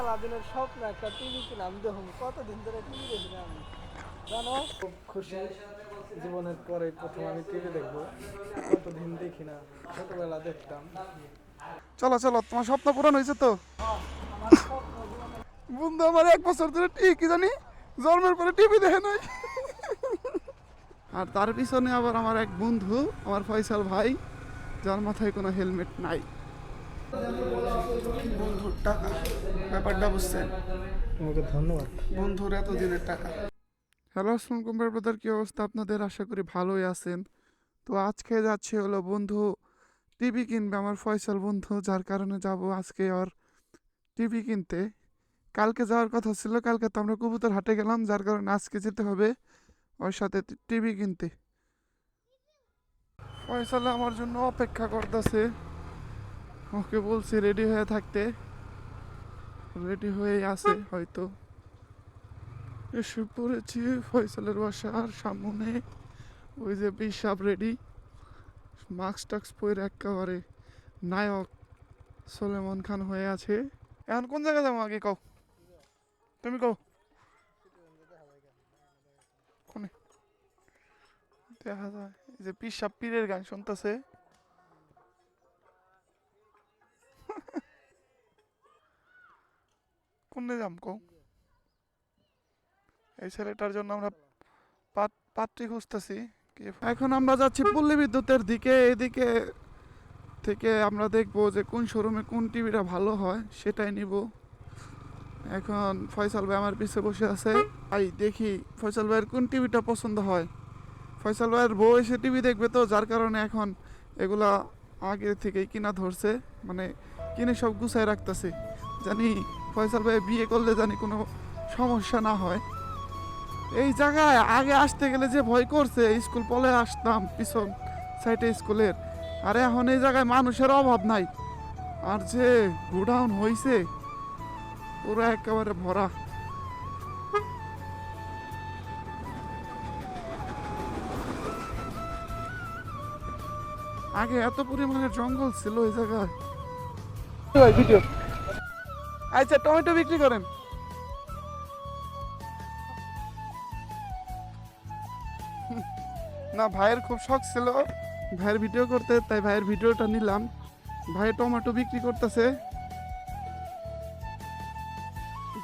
মেলা দিনের স্বপ্ন একটা টিভি কিনে আমি দেখুন কতদিন ধরে টিভি দেখি না আমি জানো খুব খুশি জীবনের পরে প্রথম আমি টিভি দেখবো কতদিন দেখি না ছোটবেলা দেখতাম চলো চলো, তোমার স্বপ্ন পূরণ হয়েছে তো? আমার স্বপ্ন জীবনে বন্ধু আমার 1 বছর ধরে কি জানি জন্মের পরে টিভি দেখে নাই। আর তার পিছনে আবার আমার এক বন্ধু, আমার ফয়সাল ভাই, যার মাথায় কোনো হেলমেট নাই। বন্ধুর টাকা, ব্যাপারটা বুঝছেন? তোমাকে ধন্যবাদ বন্ধুর এতদিনের টাকা। হ্যালো, আসসালামু আলাইকুম ব্রাদার, কি অবস্থা আপনাদের? আশা করি ভালোই আছেন। তো আজকে যাচ্ছে হলো বন্ধু টিভি কিনবে, আমার ফয়সাল বন্ধু, যার কারণে যাব আজকে আর টিভি কিনতে। কালকে যাওয়ার কথা ছিল, কালকে তো আমরা কবুতর হাটে গেলাম, যার কারণে আজকে যেতে হবে ওর সাথে টিভি কিনতে। ফয়সাল আমার জন্য অপেক্ষা করতেছে, ওকে বলছি রেডি হয়ে থাকতে, রেডি হয়ে আছে হয়তো। এসে পড়েছি ফয়সালের বাসার সামনে, ওই যে পিসাব রেডি, মাস্ক টাক্স পরে একেবারে নায়ক সলেমন খান হয়ে আছে। এখন কোন জায়গায় যাবো আগে কও, তুমি কও কোনে দেখা যায়। এই যে পিসাব পীরের গান শুনতেছে। কোনে যাম কও? এই ছেলেটার জন্য আমরা পাত্রী খুঁজতেছি। এখন আমরা যাচ্ছি পল্লী বিদ্যুতের দিকে, এদিকে থেকে আমরা দেখবো যে কোন শোরুমে কোন টিভিটা ভালো হয়, সেটাই নিব। এখন ফয়সাল ভাই আমার পিছে বসে আছে, তাই দেখি ফয়সাল ভাইয়ের কোন টিভিটা পছন্দ হয়। ফয়সাল ভাইয়ের বউ এসে টিভি দেখবে, তো যার কারণে এখন এগুলা আগে থেকেই কিনা ধরছে, মানে কিনে সব গুছায় রাখতেছে, জানি ফয়সাল ভাই বিয়ে করলে জানি কোনো সমস্যা না হয়। এই জায়গায় আগে আসতে গেলে যে ভয় করছে, স্কুল পলে আসতাম পিছন সাইডে স্কুলের, আর এখন এই জায়গায় মানুষের অভাব নাই, আর যে গোডাউন হয়েছে পুরো একেবারে ভরা। আগে এত পরিমাণে জঙ্গল ছিল এই জায়গায়। ভিডিও আচ্ছা, টমেটো বিক্রি করেন? না, ভাইয়ের খুব শখ ছিল ভাইয়ের ভিডিও করতে, তাই ভাইয়ের ভিডিওটা নিলাম। ভাই টমেটো বিক্রি করতেছে,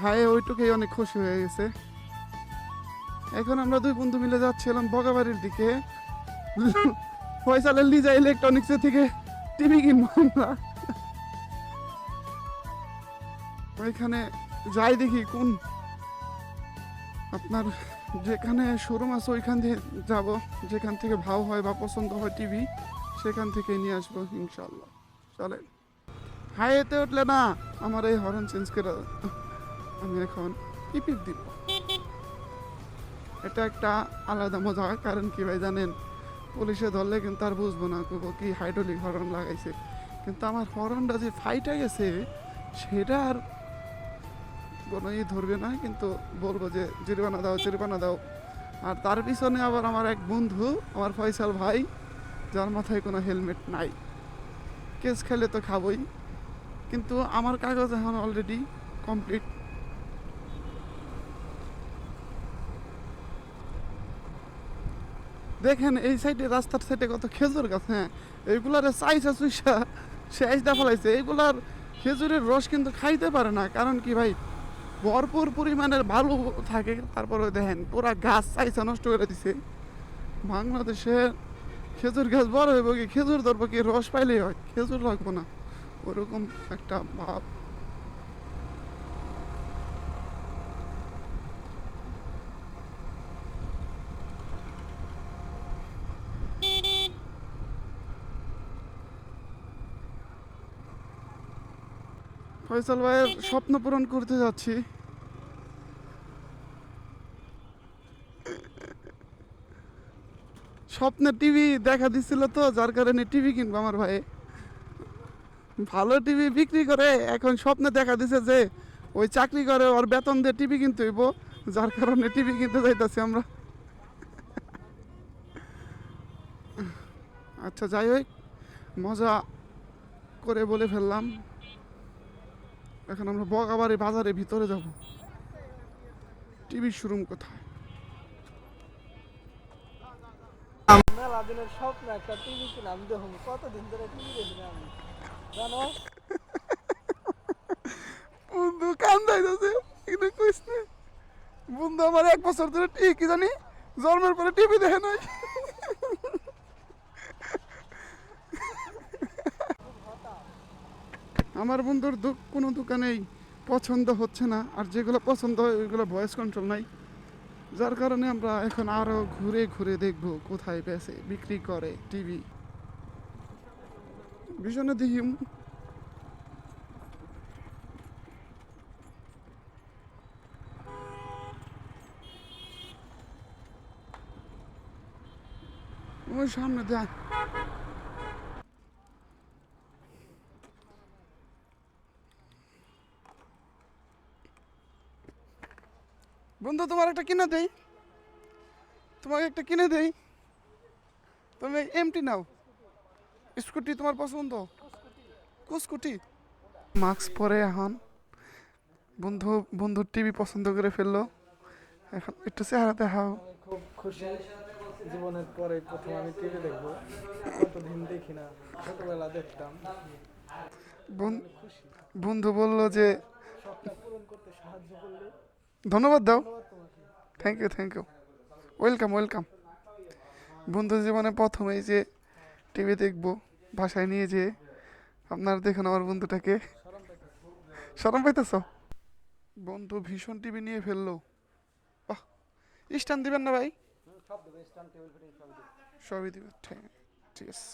ভাই ওইটুকুই অনেক খুশি হয়ে গেছে। এখন আমরা দুই বন্ধু মিলে যাচ্ছিলাম বগাবাড়ির দিকে, ফয়সালের লিজা ইলেকট্রনিক্সের থেকে টিভি কিনবো আমরা। ওইখানে যাই দেখি কোন আপনার যেখানে শোরুম আছে ওইখান থেকে যাব, যেখান থেকে ভাও হয় বা পছন্দ হয় টিভি, সেখান থেকে নিয়ে আসবো ইনশাল্লাহ। চলেন। হাইওয়েতে উঠলে না আমার এই হর্ন চেঞ্জ করে আমি এখন টিপিপ দিব, এটা একটা আলাদা মজা। কারণ কি ভাই জানেন, পুলিশে ধরলে কিন্তু আর বুঝবো না কি হাইড্রোলিক হর্ন লাগাইছে, কিন্তু আমার হর্নটা যে ফাইটে গেছে সেটা আর কোনো ধরবে না, কিন্তু বলবো যে জরিমানা দাও জরিমানা দাও। আর তার পিছনে আবার আমার এক বন্ধু, আমার ফয়সাল ভাই, যার মাথায় কোনো হেলমেট নাই। কেস খেলে তো খাবই, কিন্তু আমার কাগজ এখন অলরেডি কমপ্লিট। দেখেন এই সাইডে, রাস্তার সাইডে কত খেজুর গাছ, হ্যাঁ এইগুলার চাইছা চুইসা শেষ দেখা ফেলাইছে। এইগুলার খেজুরের রস কিন্তু খাইতে পারে না, কারণ কি ভাই ভরপুর পরিমাণের ভালো থাকে, তারপরে দেখেন পুরা গাছ চাইছা নষ্ট করে দিছে। বাংলাদেশে খেজুর গাছ বড় হইব কি, খেজুর ধরবো কি, রস পাইলেই হয়, খেজুর লাগবো না, ওরকম একটা ভাব। ফয়সাল ভাইয়ের স্বপ্ন পূরণ করতে যাচ্ছি। স্বপ্নে টিভি দেখা দিছিল, তো যার কারণে টিভি কিনবো আমার ভাই। ভালো টিভি বিক্রি করে এখন স্বপ্নে দেখা দিছে যে ওই চাকরি করে ওর বেতন দিয়ে টিভি কিনতে হইব, যার কারণে টিভি কিনতে যাইতাছি আমরা। আচ্ছা যাই হোক, মজা করে বলে ফেললাম। এখন আমরা বগাবাড়ি বাজারের ভিতরে যাব। টিভি শোরুম কোথায়? মেলা দিনের স্বপ্ন একটা টিভি কিনে আমি দেখুন কতদিন ধরে টিভি দেখি না আমি জানো। বন্ধু কান্দাইতেছে, এখানে কইস না। বন্ধু আমার 1 বছর ধরে টিভি কি জানি জন্মের পরে টিভি দেখে নাই। আমার বন্ধুর কোনো দোকানেই পছন্দ হচ্ছে না, আর যেগুলো পছন্দ হয় ওইগুলো ভয়েস কন্ট্রোল নাই, যার কারণে আমরা এখন আরও ঘুরে ঘুরে দেখব কোথায় বেচে বিক্রি করে টিভি। ভীষণ দেখি ওই সামনে দেখ। বন্ধু তোমার একটা কিনে দেই, তোমাকে একটা কিনে দেই, তুমি এমটি নাও। স্কুটি তোমার পছন্দ? স্কুটি। মাস্ক পরে এখন বন্ধু টিভি পছন্দ করে ফেললো। এখন একটু চেহারা দেখাও। আমি খুব খুশি, জীবনের পরে প্রথম আমি টিভি দেখবো, কতদিন দেখি না, ছোটবেলা দেখতাম। খুশি, বন্ধু বলল যে শখটা পূরণ করতে সাহায্য করলে ধন্যবাদ দাও। ধন্যবাদ তোমাকে। Thank you, welcome. বন্ধু জীবনে প্রথমেই যে টিভি দেখবো, বাসায় নিয়ে যেয়ে আপনারা দেখুন আমার বন্ধুটাকে। শরম পাইতেছ? বন্ধু ভীষণ টিভি নিয়ে ফেললো। বাহ, স্ট্যান্ড দিবেন না ভাই? সবই দিবেন, ঠিক আছে।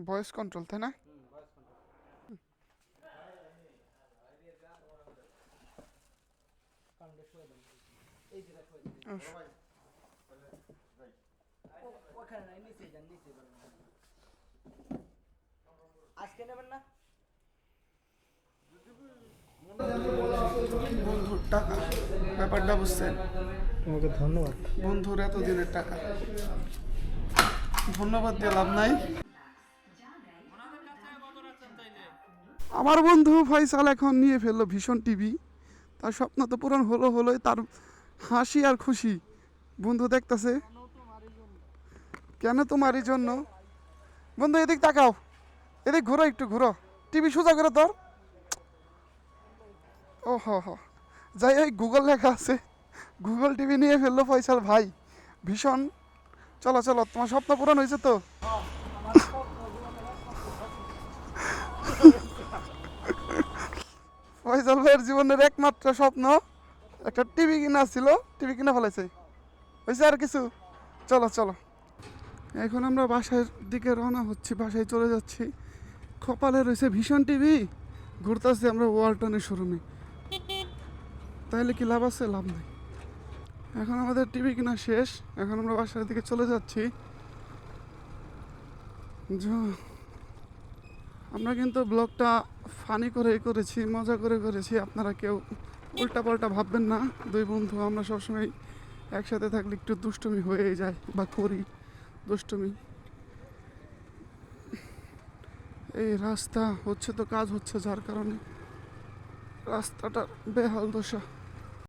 ভয়েস কন্ট্রোল, তাই না? আজকে নেবেন না? বন্ধুর টাকা, ব্যাপারটা বুঝছেন? তোমাকে ধন্যবাদ। বন্ধুর এতদিনের টাকা, ধন্যবাদ দিয়ে লাভ নাই। আমার বন্ধু ফয়সাল এখন নিয়ে ফেললো ভীষণ টিভি। তার স্বপ্ন তো পূরণ হলোই, তার হাসি আর খুশি বন্ধু দেখতেছে। কেন তোমারই জন্য? বন্ধু এদিক তাকাও, এদিক ঘুরো, একটু ঘুরো, টিভি সোজা করে তোর। ও হ যাই ওই গুগল লেখা আছে, গুগল টিভি নিয়ে ফেললো ফয়সাল ভাই। ভীষণ। চলো তোমার স্বপ্ন পূরণ হয়েছে তো? ফয়সাল ভাইয়ের জীবনের একমাত্র স্বপ্ন একটা টিভি কিনা ছিল, টিভি কিনা ফেলেছে। হয়েছে আর কিছু? চলো। এখন আমরা বাসার দিকে রওনা হচ্ছি, বাসায় চলে যাচ্ছি। কপালে রয়েছে ভীষণ টিভি, ঘুরতেছি আমরা ওয়ালটনের শোরুমে। তাহলে কি লাভ আছে? লাভ নেই। এখন আমাদের টিভি কিনা শেষ, এখন আমরা বাসার দিকে চলে যাচ্ছি। আমরা কিন্তু ব্লগটা ফানি করে করেছি, মজা করে করেছি, আপনারা কেউ উল্টা পাল্টা ভাববেন না। দুই বন্ধু আমরা সবসময় একসাথে থাকলে একটু দুষ্টুমি হয়ে যায় বা করি দুষ্টুমি। এই রাস্তা হচ্ছে তো কাজ হচ্ছে, যার কারণে রাস্তাটা বেহাল দশা।